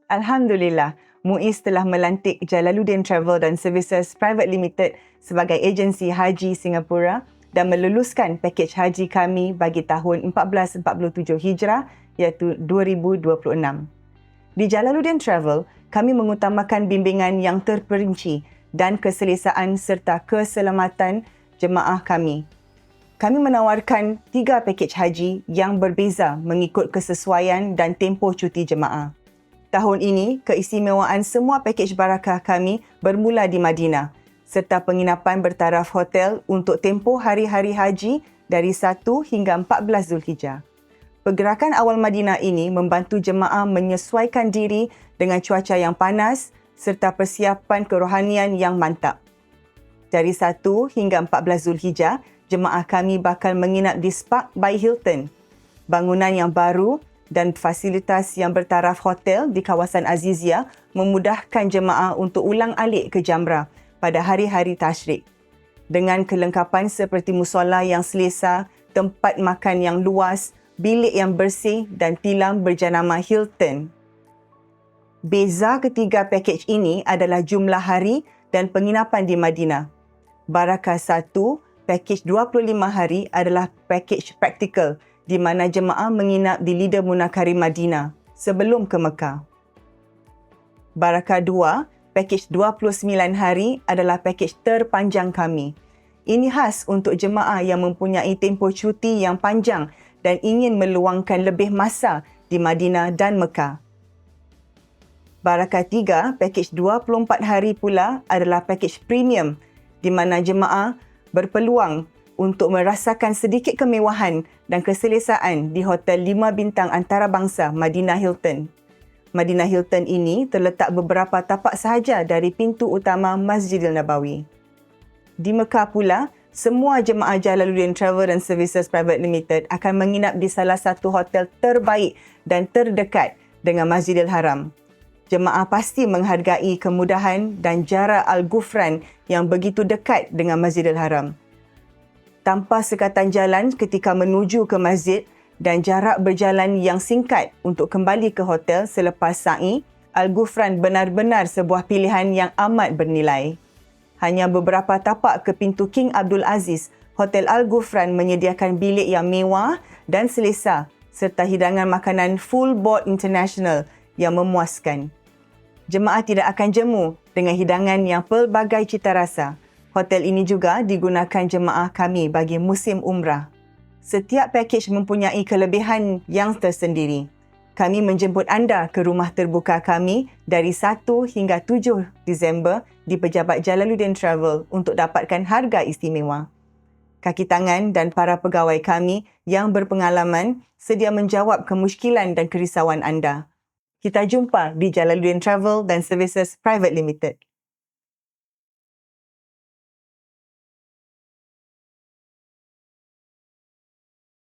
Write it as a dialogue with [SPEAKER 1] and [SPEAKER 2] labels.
[SPEAKER 1] Alhamdulillah, MUIS telah melantik Jalaluddin Travel dan Services Private Limited sebagai agensi haji Singapura dan meluluskan pakej haji kami bagi tahun 1447 Hijrah iaitu 2026. Di Jalaluddin Travel, kami mengutamakan bimbingan yang terperinci dan keselesaan serta keselamatan jemaah kami. Kami menawarkan 3 pakej haji yang berbeza mengikut kesesuaian dan tempoh cuti jemaah. Tahun ini, keistimewaan semua pakej barakah kami bermula di Madinah serta penginapan bertaraf hotel untuk tempoh hari-hari haji dari 1 hingga 14 Zulhijjah. Pergerakan awal Madinah ini membantu jemaah menyesuaikan diri dengan cuaca yang panas serta persiapan kerohanian yang mantap. Dari 1 hingga 14 Zulhijjah, jemaah kami bakal menginap di Spark by Hilton. Bangunan yang baru dan fasilitas yang bertaraf hotel di kawasan Azizia memudahkan jemaah untuk ulang-alik ke Jamrah pada hari-hari tasyrik. Dengan kelengkapan seperti musola yang selesa, tempat makan yang luas, bilik yang bersih dan tilam berjenama Hilton. Beza ketiga pakej ini adalah jumlah hari dan penginapan di Madinah. Barakah 1, pakej 25 hari adalah pakej praktikal di mana jemaah menginap di Lidah Munakarim Madinah sebelum ke Mekah. Barakah 2, pakej 29 hari adalah pakej terpanjang kami. Ini khas untuk jemaah yang mempunyai tempoh cuti yang panjang dan ingin meluangkan lebih masa di Madinah dan Mekah. Barakah 3, pakej 24 hari pula adalah pakej premium di mana jemaah berpeluang untuk merasakan sedikit kemewahan dan keselesaan di Hotel 5 Bintang Antarabangsa Madinah Hilton. Madinah Hilton ini terletak beberapa tapak sahaja dari pintu utama Masjidil Nabawi. Di Mekah pula, semua jemaah Jalaluddin Travel and Services Private Limited akan menginap di salah satu hotel terbaik dan terdekat dengan Masjidil Haram. Jemaah pasti menghargai kemudahan dan jarak Al-Ghufran yang begitu dekat dengan Masjidil Haram. Tanpa sekatan jalan ketika menuju ke masjid dan jarak berjalan yang singkat untuk kembali ke hotel selepas sa'i, Al-Ghufran benar-benar sebuah pilihan yang amat bernilai. Hanya beberapa tapak ke pintu King Abdul Aziz, Hotel Al-Ghufran menyediakan bilik yang mewah dan selesa serta hidangan makanan full board international yang memuaskan. Jemaah tidak akan jemu dengan hidangan yang pelbagai cita rasa. Hotel ini juga digunakan jemaah kami bagi musim umrah. Setiap pakej mempunyai kelebihan yang tersendiri. Kami menjemput anda ke rumah terbuka kami dari 1 hingga 7 Disember di Pejabat Jalaluddin Travel untuk dapatkan harga istimewa. Kaki tangan dan para pegawai kami yang berpengalaman sedia menjawab kemusykilan dan kerisauan anda. Kita jumpa di Jalaluddin Travel dan Services Private Limited.